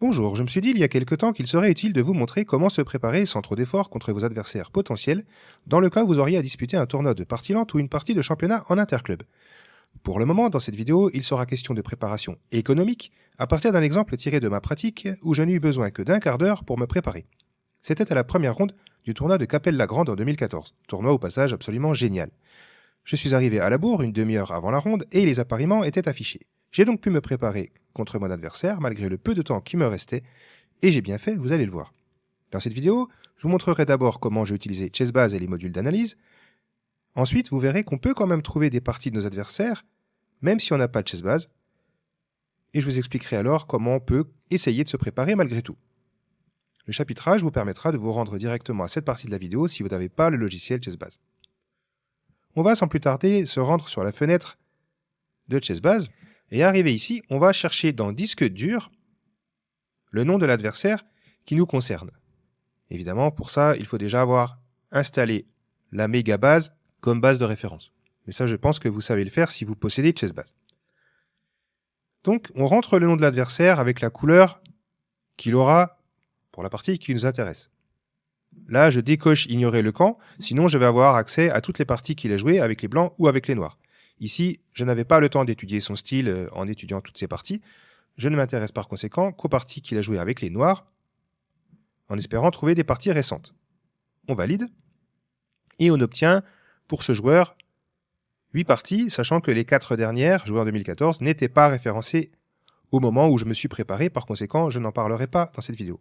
Bonjour, je me suis dit il y a quelque temps qu'il serait utile de vous montrer comment se préparer sans trop d'efforts contre vos adversaires potentiels, dans le cas où vous auriez à disputer un tournoi de partie lente ou une partie de championnat en interclub. Pour le moment, dans cette vidéo, il sera question de préparation économique, à partir d'un exemple tiré de ma pratique où je n'ai eu besoin que d'un quart d'heure pour me préparer. C'était à la première ronde du tournoi de Capelle-la-Grande en 2014, tournoi au passage absolument génial. Je suis arrivé à la bourre une demi-heure avant la ronde et les appariements étaient affichés. J'ai donc pu me préparer contre mon adversaire malgré le peu de temps qui me restait, et j'ai bien fait, vous allez le voir. Dans cette vidéo, je vous montrerai d'abord comment j'ai utilisé Chessbase et les modules d'analyse. Ensuite, vous verrez qu'on peut quand même trouver des parties de nos adversaires, même si on n'a pas de Chessbase, et je vous expliquerai alors comment on peut essayer de se préparer malgré tout. Le chapitrage vous permettra de vous rendre directement à cette partie de la vidéo si vous n'avez pas le logiciel Chessbase. On va sans plus tarder se rendre sur la fenêtre de Chessbase, et arrivé ici, on va chercher dans Disque dur le nom de l'adversaire qui nous concerne. Évidemment, pour ça, il faut déjà avoir installé la méga base comme base de référence. Mais ça, je pense que vous savez le faire si vous possédez Chessbase. Donc, on rentre le nom de l'adversaire avec la couleur qu'il aura pour la partie qui nous intéresse. Là, je décoche ignorer le camp, sinon je vais avoir accès à toutes les parties qu'il a jouées avec les blancs ou avec les noirs. Ici, je n'avais pas le temps d'étudier son style en étudiant toutes ces parties. Je ne m'intéresse par conséquent qu'aux parties qu'il a jouées avec les noirs, en espérant trouver des parties récentes. On valide, et on obtient, pour ce joueur, 8 parties, sachant que les 4 dernières, jouées en 2014, n'étaient pas référencées au moment où je me suis préparé, par conséquent, je n'en parlerai pas dans cette vidéo.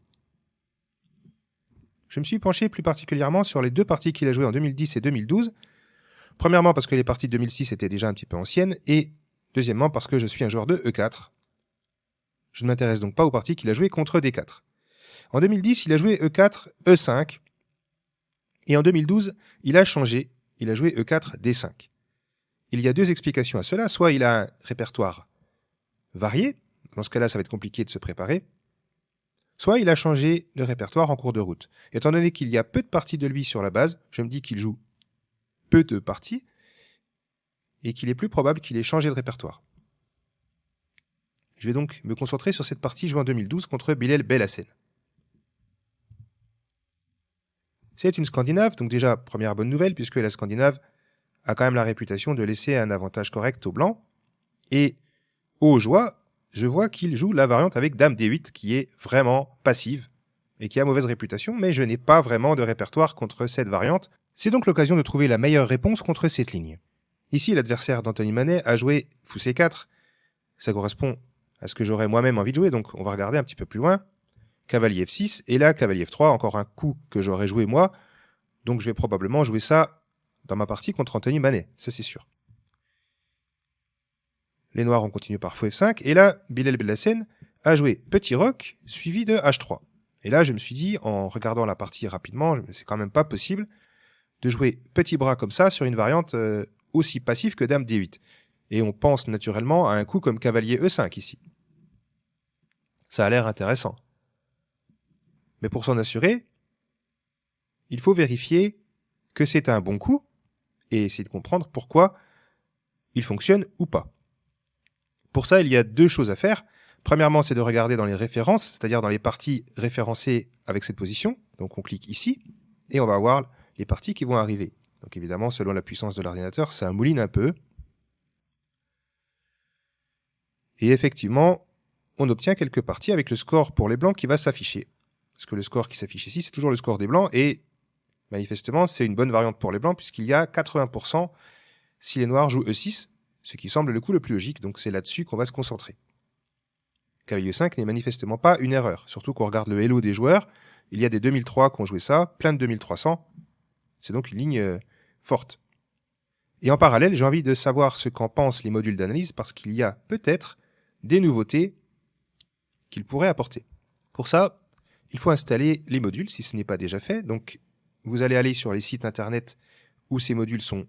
Je me suis penché plus particulièrement sur les 2 parties qu'il a jouées en 2010 et 2012, premièrement parce que les parties de 2006 étaient déjà un petit peu anciennes, et deuxièmement parce que je suis un joueur de E4. Je ne m'intéresse donc pas aux parties qu'il a jouées contre D4. En 2010, il a joué E4, E5, et en 2012, il a changé, il a joué E4, D5. Il y a 2 explications à cela, soit il a un répertoire varié, dans ce cas-là ça va être compliqué de se préparer, soit il a changé de répertoire en cours de route. Étant donné qu'il y a peu de parties de lui sur la base, je me dis qu'il joue peu de parties, et qu'il est plus probable qu'il ait changé de répertoire. Je vais donc me concentrer sur cette partie jouée en 2012 contre Bilal Belhassen. C'est une Scandinave, donc déjà, première bonne nouvelle, puisque la Scandinave a quand même la réputation de laisser un avantage correct aux blancs. Et aux joies, je vois qu'il joue la variante avec Dame D8, qui est vraiment passive, et qui a mauvaise réputation, mais je n'ai pas vraiment de répertoire contre cette variante. C'est donc l'occasion de trouver la meilleure réponse contre cette ligne. Ici, l'adversaire d'Anthony Manet a joué Fou C4. Ça correspond à ce que j'aurais moi-même envie de jouer, donc on va regarder un petit peu plus loin. Cavalier F6, et là, cavalier F3, encore un coup que j'aurais joué moi, donc je vais probablement jouer ça dans ma partie contre Anthony Manet, ça c'est sûr. Les noirs ont continué par Fou F5, et là, Bilal Belhassen a joué petit roc, suivi de H3. Et là, je me suis dit, en regardant la partie rapidement, c'est quand même pas possible de jouer petit bras comme ça sur une variante aussi passive que Dame D8. Et on pense naturellement à un coup comme cavalier E5 ici. Ça a l'air intéressant. Mais pour s'en assurer, il faut vérifier que c'est un bon coup et essayer de comprendre pourquoi il fonctionne ou pas. Pour ça, il y a 2 choses à faire. Premièrement, c'est de regarder dans les références, c'est-à-dire dans les parties référencées avec cette position. Donc on clique ici et on va voir les parties qui vont arriver. Donc évidemment, selon la puissance de l'ordinateur, ça mouline un peu. Et effectivement, on obtient quelques parties avec le score pour les blancs qui va s'afficher. Parce que le score qui s'affiche ici, c'est toujours le score des blancs, et manifestement, c'est une bonne variante pour les blancs, puisqu'il y a 80% si les noirs jouent E6, ce qui semble le coup le plus logique, donc c'est là-dessus qu'on va se concentrer. Cavalier 5 n'est manifestement pas une erreur, surtout qu'on regarde le Hello des joueurs, il y a des 2003 qui ont joué ça, plein de 2300, c'est donc une ligne forte. Et en parallèle, j'ai envie de savoir ce qu'en pensent les modules d'analyse, parce qu'il y a peut-être des nouveautés qu'ils pourraient apporter. Pour ça, il faut installer les modules si ce n'est pas déjà fait. Donc, vous allez aller sur les sites internet où ces modules sont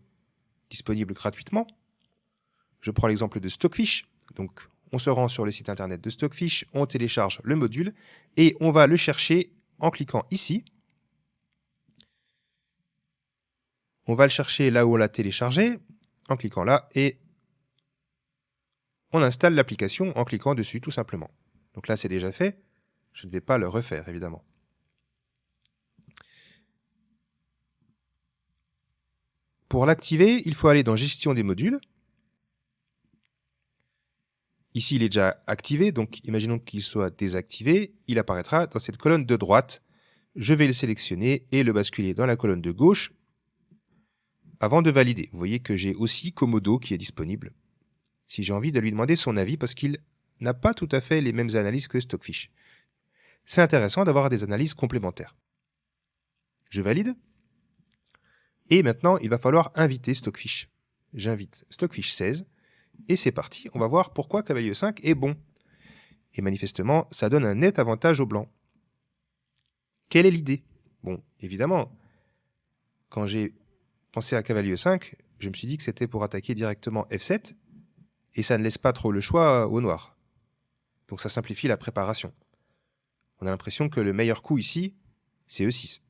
disponibles gratuitement. Je prends l'exemple de Stockfish. Donc, on se rend sur le site internet de Stockfish, on télécharge le module et on va le chercher en cliquant ici. On va le chercher là où on l'a téléchargé, en cliquant là, et on installe l'application en cliquant dessus tout simplement. Donc là, c'est déjà fait. Je ne vais pas le refaire, évidemment. Pour l'activer, il faut aller dans Gestion des modules. Ici, il est déjà activé, donc imaginons qu'il soit désactivé. Il apparaîtra dans cette colonne de droite. Je vais le sélectionner et le basculer dans la colonne de gauche avant de valider. Vous voyez que j'ai aussi Komodo qui est disponible si j'ai envie de lui demander son avis parce qu'il n'a pas tout à fait les mêmes analyses que Stockfish. C'est intéressant d'avoir des analyses complémentaires. Je valide. Et maintenant, il va falloir inviter Stockfish. J'invite Stockfish 16. Et c'est parti, on va voir pourquoi cavalier 5 est bon. Et manifestement, ça donne un net avantage au blanc. Quelle est l'idée? Bon, évidemment, quand j'ai pensé à cavalier 5, je me suis dit que c'était pour attaquer directement F7, et ça ne laisse pas trop le choix au noir. Donc ça simplifie la préparation. On a l'impression que le meilleur coup ici, c'est E6.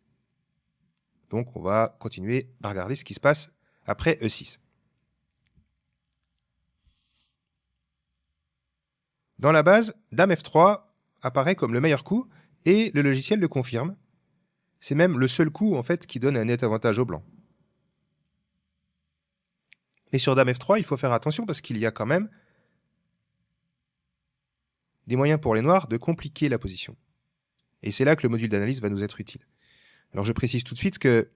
Donc on va continuer à regarder ce qui se passe après E6. Dans la base, Dame F3 apparaît comme le meilleur coup, et le logiciel le confirme. C'est même le seul coup en fait qui donne un net avantage au blanc. Mais sur Dame F3, il faut faire attention parce qu'il y a quand même des moyens pour les noirs de compliquer la position. Et c'est là que le module d'analyse va nous être utile. Alors je précise tout de suite que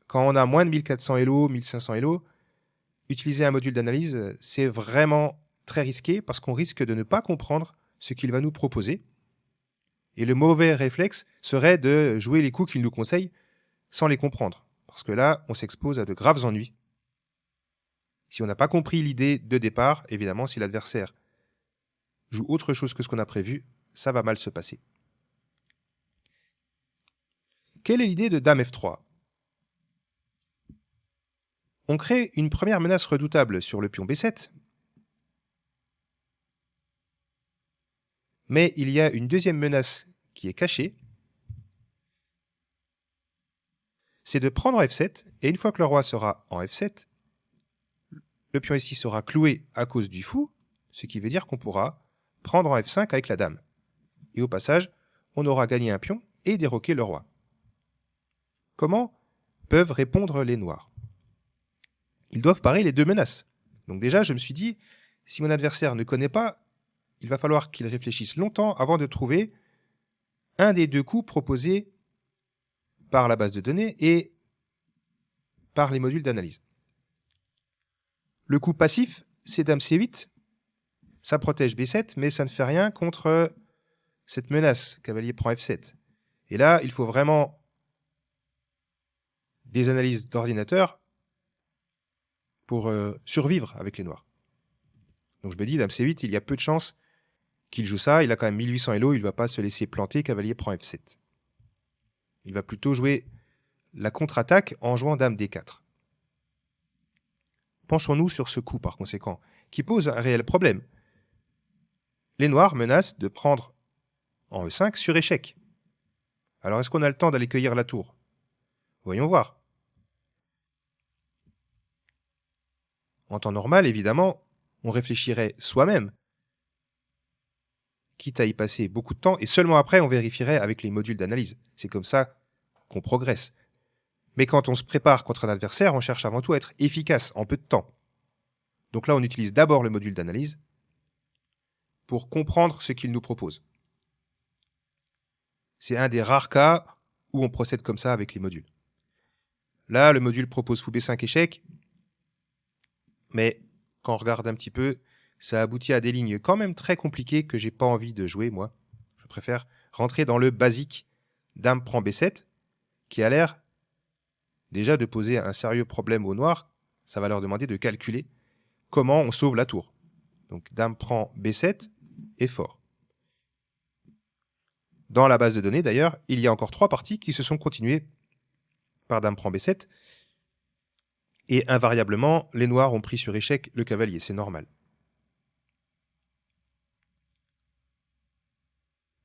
quand on a moins de 1400 Elo, 1500 Elo, utiliser un module d'analyse, c'est vraiment très risqué parce qu'on risque de ne pas comprendre ce qu'il va nous proposer. Et le mauvais réflexe serait de jouer les coups qu'il nous conseille sans les comprendre. Parce que là, on s'expose à de graves ennuis. Si on n'a pas compris l'idée de départ, évidemment, si l'adversaire joue autre chose que ce qu'on a prévu, ça va mal se passer. Quelle est l'idée de Dame F3 ? On crée une première menace redoutable sur le pion B7, mais il y a une deuxième menace qui est cachée, c'est de prendre F7, et une fois que le roi sera en F7, le pion ici sera cloué à cause du fou, ce qui veut dire qu'on pourra prendre en F5 avec la dame. Et au passage, on aura gagné un pion et déroqué le roi. Comment peuvent répondre les noirs? Ils doivent parer les deux menaces. Donc déjà, je me suis dit, si mon adversaire ne connaît pas, il va falloir qu'il réfléchisse longtemps avant de trouver un des deux coups proposés par la base de données et par les modules d'analyse. Le coup passif, c'est Dame C8. Ça protège B7, mais ça ne fait rien contre cette menace. Cavalier prend F7. Et là, il faut vraiment des analyses d'ordinateur pour survivre avec les noirs. Donc je me dis, Dame C8, il y a peu de chances qu'il joue ça. Il a quand même 1800 Elo, il ne va pas se laisser planter. Cavalier prend F7. Il va plutôt jouer la contre-attaque en jouant Dame D4. Penchons-nous sur ce coup, par conséquent, qui pose un réel problème. Les noirs menacent de prendre en E5 sur échec. Alors est-ce qu'on a le temps d'aller cueillir la tour? Voyons voir. En temps normal, évidemment, on réfléchirait soi-même, quitte à y passer beaucoup de temps, et seulement après on vérifierait avec les modules d'analyse. C'est comme ça qu'on progresse. Mais quand on se prépare contre un adversaire, on cherche avant tout à être efficace en peu de temps. Donc là, on utilise d'abord le module d'analyse pour comprendre ce qu'il nous propose. C'est un des rares cas où on procède comme ça avec les modules. Là, le module propose fou B5 échec, mais quand on regarde un petit peu, ça aboutit à des lignes quand même très compliquées que j'ai pas envie de jouer, moi. Je préfère rentrer dans le basique Dame prend B7, qui a l'air déjà de poser un sérieux problème aux noirs. Ça va leur demander de calculer comment on sauve la tour. Donc Dame prend B7 est fort. Dans la base de données, d'ailleurs, il y a encore 3 parties qui se sont continuées par Dame prend B7. Et invariablement, les noirs ont pris sur échec le cavalier, c'est normal.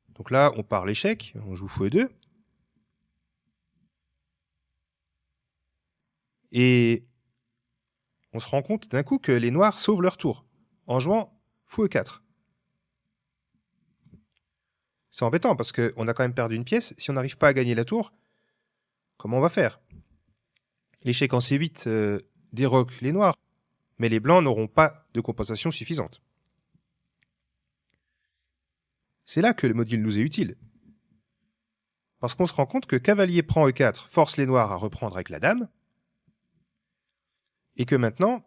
Donc là, on part l'échec, on joue fou E2. Et on se rend compte d'un coup que les noirs sauvent leur tour en jouant fou E4. C'est embêtant parce qu'on a quand même perdu une pièce. Si on n'arrive pas à gagner la tour, comment on va faire? L'échec en C8 déroque les noirs, mais les blancs n'auront pas de compensation suffisante. C'est là que le module nous est utile. Parce qu'on se rend compte que cavalier prend E4 force les noirs à reprendre avec la dame, et que maintenant,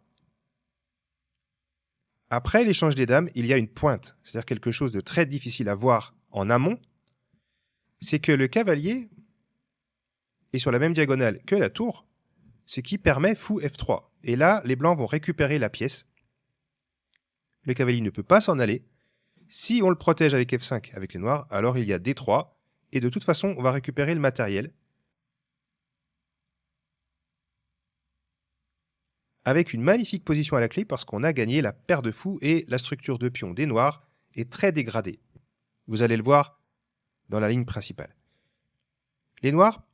après l'échange des dames, il y a une pointe, c'est-à-dire quelque chose de très difficile à voir en amont, c'est que le cavalier est sur la même diagonale que la tour, ce qui permet fou F3. Et là, les blancs vont récupérer la pièce. Le cavalier ne peut pas s'en aller. Si on le protège avec F5 avec les noirs, alors il y a D3, et de toute façon, on va récupérer le matériel avec une magnifique position à la clé parce qu'on a gagné la paire de fous et la structure de pion des noirs est très dégradée. Vous allez le voir dans la ligne principale. Les noirs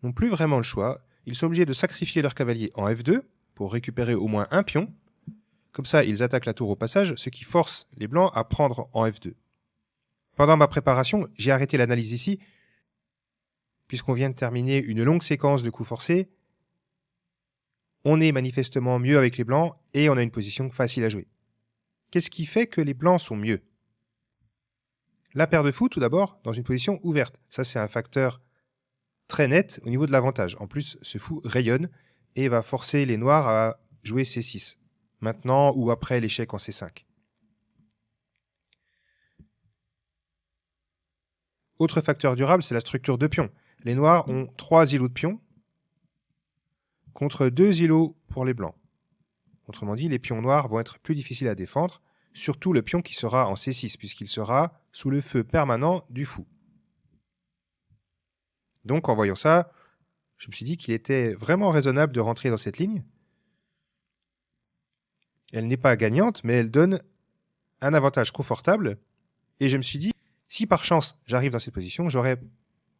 n'ont plus vraiment le choix. Ils sont obligés de sacrifier leur cavalier en F2 pour récupérer au moins un pion. Comme ça, ils attaquent la tour au passage, ce qui force les blancs à prendre en F2. Pendant ma préparation, j'ai arrêté l'analyse ici, puisqu'on vient de terminer une longue séquence de coups forcés. On est manifestement mieux avec les blancs et on a une position facile à jouer. Qu'est-ce qui fait que les blancs sont mieux? La paire de fous, tout d'abord, dans une position ouverte. Ça, c'est un facteur très net au niveau de l'avantage. En plus, ce fou rayonne et va forcer les noirs à jouer C6, maintenant ou après l'échec en C5. Autre facteur durable, c'est la structure de pions. Les noirs ont 3 îlots de pions contre 2 îlots pour les blancs. Autrement dit, les pions noirs vont être plus difficiles à défendre, surtout le pion qui sera en C6, puisqu'il sera sous le feu permanent du fou. Donc, en voyant ça, je me suis dit qu'il était vraiment raisonnable de rentrer dans cette ligne. Elle n'est pas gagnante, mais elle donne un avantage confortable. Et je me suis dit, si par chance j'arrive dans cette position, j'aurai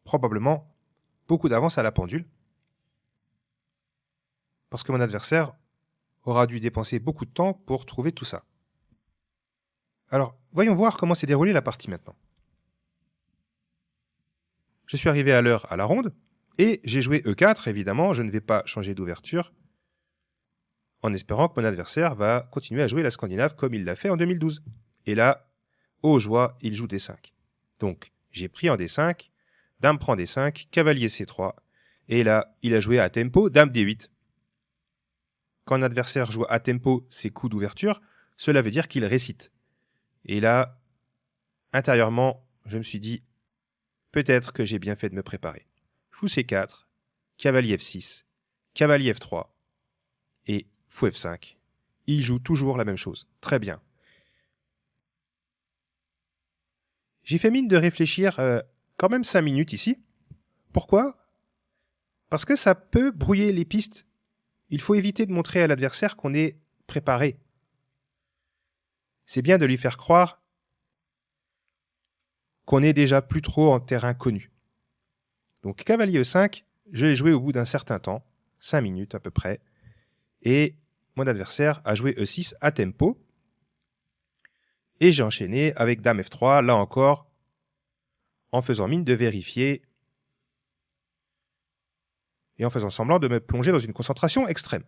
probablement beaucoup d'avance à la pendule. Parce que mon adversaire aura dû dépenser beaucoup de temps pour trouver tout ça. Alors, voyons voir comment s'est déroulée la partie maintenant. Je suis arrivé à l'heure à la ronde, et j'ai joué E4, évidemment, je ne vais pas changer d'ouverture, en espérant que mon adversaire va continuer à jouer la Scandinave comme il l'a fait en 2012. Et là, oh joie, il joue D5. Donc, j'ai pris en D5, dame prend D5, cavalier C3, et là, il a joué à tempo, dame D8. Quand un adversaire joue à tempo ses coups d'ouverture, cela veut dire qu'il récite. Et là, intérieurement, je me suis dit, peut-être que j'ai bien fait de me préparer. Fou C4, cavalier F6, cavalier F3 et fou F5. Il joue toujours la même chose. Très bien. J'ai fait mine de réfléchir quand même 5 minutes ici. Pourquoi? Parce que ça peut brouiller les pistes. Il faut éviter de montrer à l'adversaire qu'on est préparé. C'est bien de lui faire croire qu'on est déjà plus trop en terrain connu. Donc cavalier E5, je l'ai joué au bout d'un certain temps, 5 minutes à peu près, et mon adversaire a joué E6 à tempo, et j'ai enchaîné avec dame F3, là encore, en faisant mine de vérifier, et en faisant semblant de me plonger dans une concentration extrême.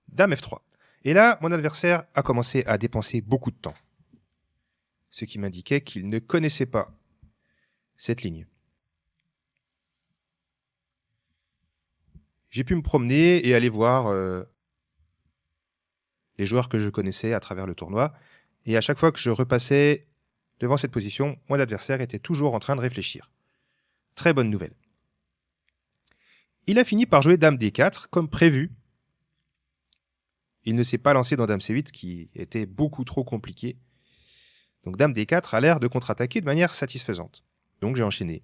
Dame F3. Et là, mon adversaire a commencé à dépenser beaucoup de temps, ce qui m'indiquait qu'il ne connaissait pas cette ligne. J'ai pu me promener et aller voir les joueurs que je connaissais à travers le tournoi. Et à chaque fois que je repassais devant cette position, mon adversaire était toujours en train de réfléchir. Très bonne nouvelle. Il a fini par jouer dame D4 comme prévu. Il ne s'est pas lancé dans dame C8 qui était beaucoup trop compliqué. Donc dame D4 a l'air de contre-attaquer de manière satisfaisante. Donc j'ai enchaîné.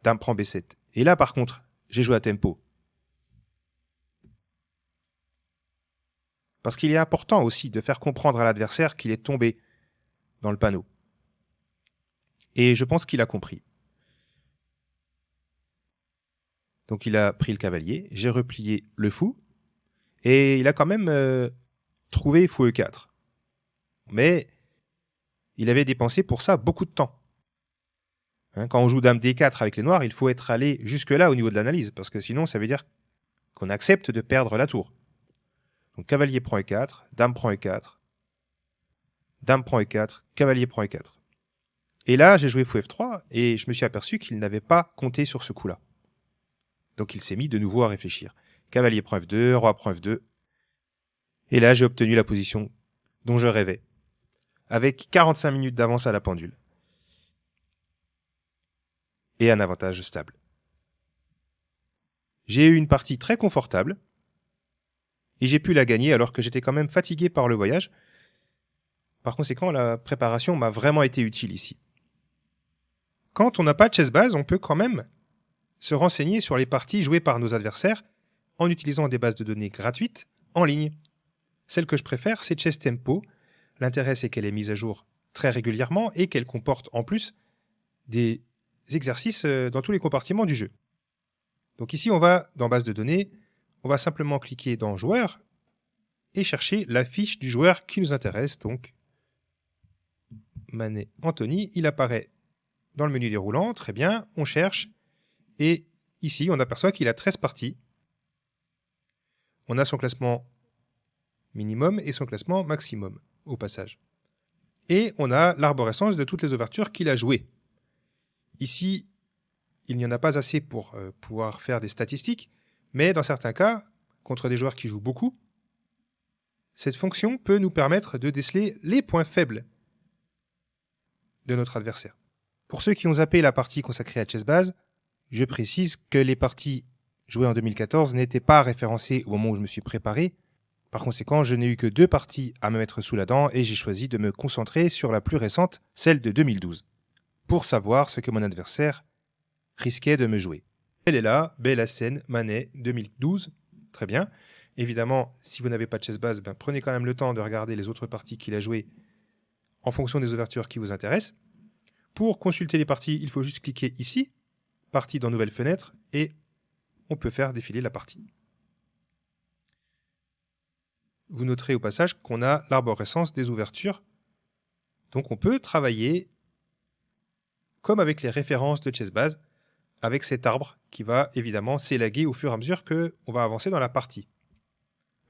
Dame prend B7. Et là par contre, j'ai joué à tempo. Parce qu'il est important aussi de faire comprendre à l'adversaire qu'il est tombé dans le panneau. Et je pense qu'il a compris. Donc il a pris le cavalier, j'ai replié le fou, et il a quand même trouvé fou E4. Mais il avait dépensé pour ça beaucoup de temps. Quand on joue dame D4 avec les noirs, il faut être allé jusque-là au niveau de l'analyse, parce que sinon ça veut dire qu'on accepte de perdre la tour. Donc cavalier prend E4, dame prend E4, dame prend E4, cavalier prend E4. Et là, j'ai joué fou F3 et je me suis aperçu qu'il n'avait pas compté sur ce coup-là. Donc il s'est mis de nouveau à réfléchir. Cavalier prend F2, roi prend F2. Et là, j'ai obtenu la position dont je rêvais, avec 45 minutes d'avance à la pendule. Et un avantage stable. J'ai eu une partie très confortable, et j'ai pu la gagner alors que j'étais quand même fatigué par le voyage. Par conséquent, la préparation m'a vraiment été utile ici. Quand on n'a pas de chessbase, on peut quand même se renseigner sur les parties jouées par nos adversaires en utilisant des bases de données gratuites en ligne. Celle que je préfère, c'est Chess Tempo. L'intérêt, c'est qu'elle est mise à jour très régulièrement et qu'elle comporte en plus des exercices dans tous les compartiments du jeu. Donc ici, on va dans base de données, on va simplement cliquer dans joueur et chercher la fiche du joueur qui nous intéresse. Donc, Manet Anthony, il apparaît dans le menu déroulant. Très bien, on cherche. Et ici, on aperçoit qu'il a 13 parties. On a son classement minimum et son classement maximum, au passage. Et on a l'arborescence de toutes les ouvertures qu'il a jouées. Ici, il n'y en a pas assez pour pouvoir faire des statistiques, mais dans certains cas, contre des joueurs qui jouent beaucoup, cette fonction peut nous permettre de déceler les points faibles de notre adversaire. Pour ceux qui ont zappé la partie consacrée à ChessBase, je précise que les parties jouées en 2014 n'étaient pas référencées au moment où je me suis préparé. Par conséquent, je n'ai eu que 2 parties à me mettre sous la dent et j'ai choisi de me concentrer sur la plus récente, celle de 2012, pour savoir ce que mon adversaire risquait de me jouer. Elle est là, Belhassen, Manet, 2012, très bien. Évidemment, si vous n'avez pas de ChessBase, prenez quand même le temps de regarder les autres parties qu'il a jouées en fonction des ouvertures qui vous intéressent. Pour consulter les parties, il faut juste cliquer ici, partie dans nouvelle fenêtre, et on peut faire défiler la partie. Vous noterez au passage qu'on a l'arborescence des ouvertures. Donc on peut travailler comme avec les références de ChessBase, avec cet arbre qui va évidemment s'élaguer au fur et à mesure qu'on va avancer dans la partie.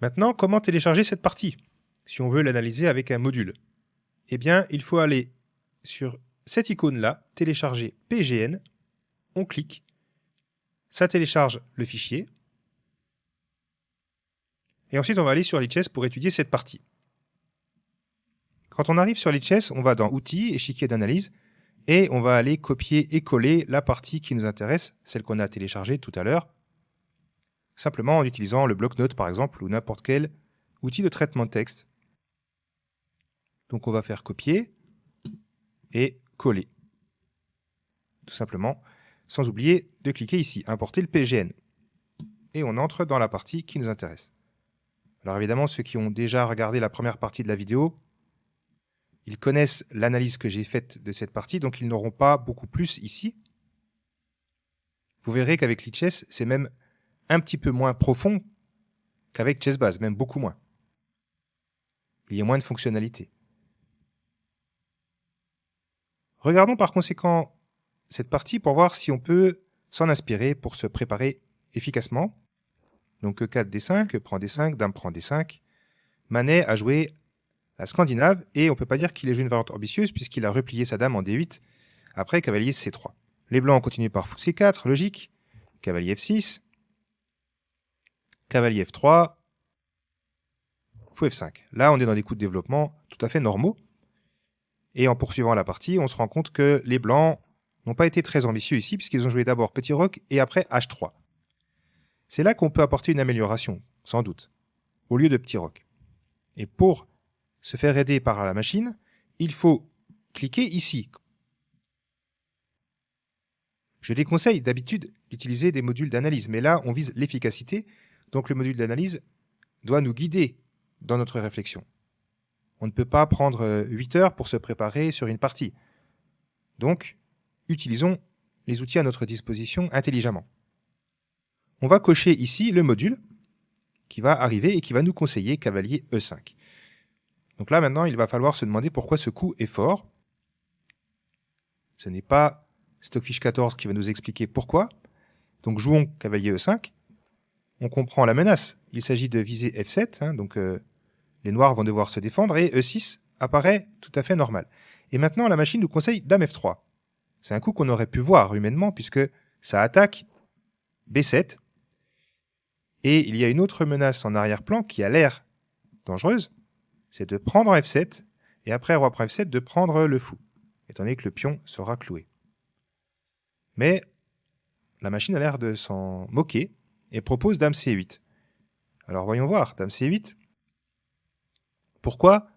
Maintenant, comment télécharger cette partie si on veut l'analyser avec un module? Eh bien, il faut aller sur cette icône-là, télécharger PGN, on clique, ça télécharge le fichier, et ensuite on va aller sur Lichess pour étudier cette partie. Quand on arrive sur Lichess, on va dans Outils, Échiquier d'analyse, et on va aller copier et coller la partie qui nous intéresse, celle qu'on a téléchargée tout à l'heure, simplement en utilisant le bloc-notes par exemple, ou n'importe quel outil de traitement de texte. Donc on va faire copier et coller. Tout simplement, sans oublier de cliquer ici, importer le PGN. Et on entre dans la partie qui nous intéresse. Alors évidemment, ceux qui ont déjà regardé la première partie de la vidéo, ils connaissent l'analyse que j'ai faite de cette partie, donc ils n'auront pas beaucoup plus ici. Vous verrez qu'avec Lichess, c'est même un petit peu moins profond qu'avec ChessBase, même beaucoup moins. Il y a moins de fonctionnalités. Regardons par conséquent cette partie pour voir si on peut s'en inspirer pour se préparer efficacement. Donc E4, D5, prend D5, Dame prend D5. Manet a joué la Scandinave et on ne peut pas dire qu'il ait joué une variante ambitieuse puisqu'il a replié sa Dame en D8 après cavalier C3. Les blancs ont continué par fou C4, logique. Cavalier F6. Cavalier F3. Fou F5. Là, on est dans des coups de développement tout à fait normaux. Et en poursuivant la partie, on se rend compte que les blancs n'ont pas été très ambitieux ici, puisqu'ils ont joué d'abord petit roc et après H3. C'est là qu'on peut apporter une amélioration, sans doute, au lieu de petit roc. Et pour se faire aider par la machine, il faut cliquer ici. Je déconseille d'habitude d'utiliser des modules d'analyse, mais là, on vise l'efficacité, donc le module d'analyse doit nous guider dans notre réflexion. On ne peut pas prendre 8 heures pour se préparer sur une partie. Donc, utilisons les outils à notre disposition intelligemment. On va cocher ici le module qui va arriver et qui va nous conseiller cavalier E5. Donc là, maintenant, il va falloir se demander pourquoi ce coup est fort. Ce n'est pas Stockfish 14 qui va nous expliquer pourquoi. Donc jouons cavalier E5. On comprend la menace. Il s'agit de viser F7, hein, donc les noirs vont devoir se défendre, et E6 apparaît tout à fait normal. Et maintenant, la machine nous conseille Dame F3. C'est un coup qu'on aurait pu voir humainement, puisque ça attaque B7. Et il y a une autre menace en arrière-plan qui a l'air dangereuse, c'est de prendre F7, et après roi prend F7, de prendre le fou, étant donné que le pion sera cloué. Mais la machine a l'air de s'en moquer, et propose Dame C8. Alors voyons voir, Dame C8. Pourquoi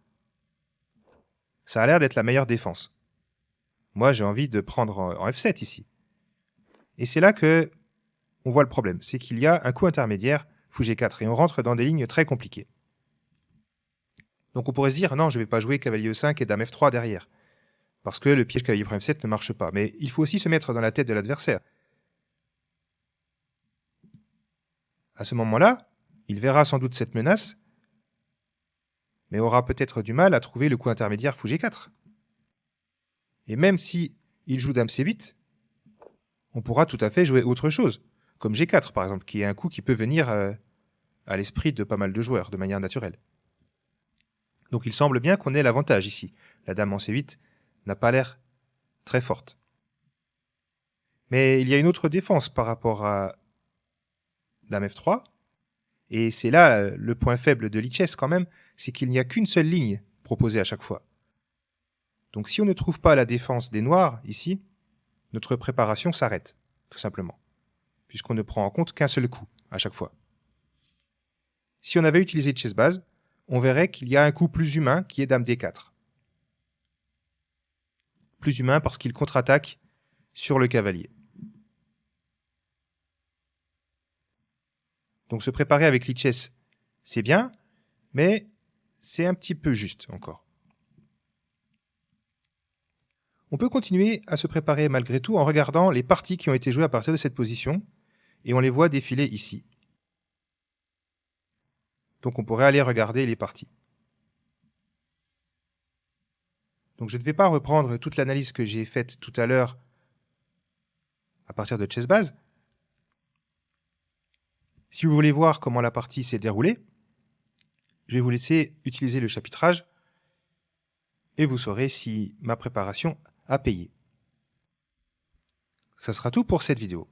ça a l'air d'être la meilleure défense? Moi, j'ai envie de prendre en F7 ici. Et c'est là que on voit le problème. C'est qu'il y a un coup intermédiaire, fou G4, et on rentre dans des lignes très compliquées. Donc on pourrait se dire, non, je ne vais pas jouer cavalier E5 et Dame F3 derrière, parce que le piège cavalier prime 7 ne marche pas. Mais il faut aussi se mettre dans la tête de l'adversaire. À ce moment-là, il verra sans doute cette menace, mais aura peut-être du mal à trouver le coup intermédiaire fou G4. Et même si il joue Dame C8, on pourra tout à fait jouer autre chose, comme G4 par exemple, qui est un coup qui peut venir à l'esprit de pas mal de joueurs, de manière naturelle. Donc il semble bien qu'on ait l'avantage ici. La Dame en C8 n'a pas l'air très forte. Mais il y a une autre défense par rapport à Dame F3, et c'est là le point faible de Lichess quand même, c'est qu'il n'y a qu'une seule ligne proposée à chaque fois. Donc si on ne trouve pas la défense des noirs ici, notre préparation s'arrête, tout simplement, puisqu'on ne prend en compte qu'un seul coup à chaque fois. Si on avait utilisé Chessbase, on verrait qu'il y a un coup plus humain qui est Dame D4. Plus humain parce qu'il contre-attaque sur le cavalier. Donc se préparer avec Lichess, c'est bien, mais c'est un petit peu juste encore. On peut continuer à se préparer malgré tout en regardant les parties qui ont été jouées à partir de cette position, et on les voit défiler ici. Donc on pourrait aller regarder les parties. Donc je ne vais pas reprendre toute l'analyse que j'ai faite tout à l'heure à partir de Chessbase. Si vous voulez voir comment la partie s'est déroulée, je vais vous laisser utiliser le chapitrage et vous saurez si ma préparation a payé. Ça sera tout pour cette vidéo.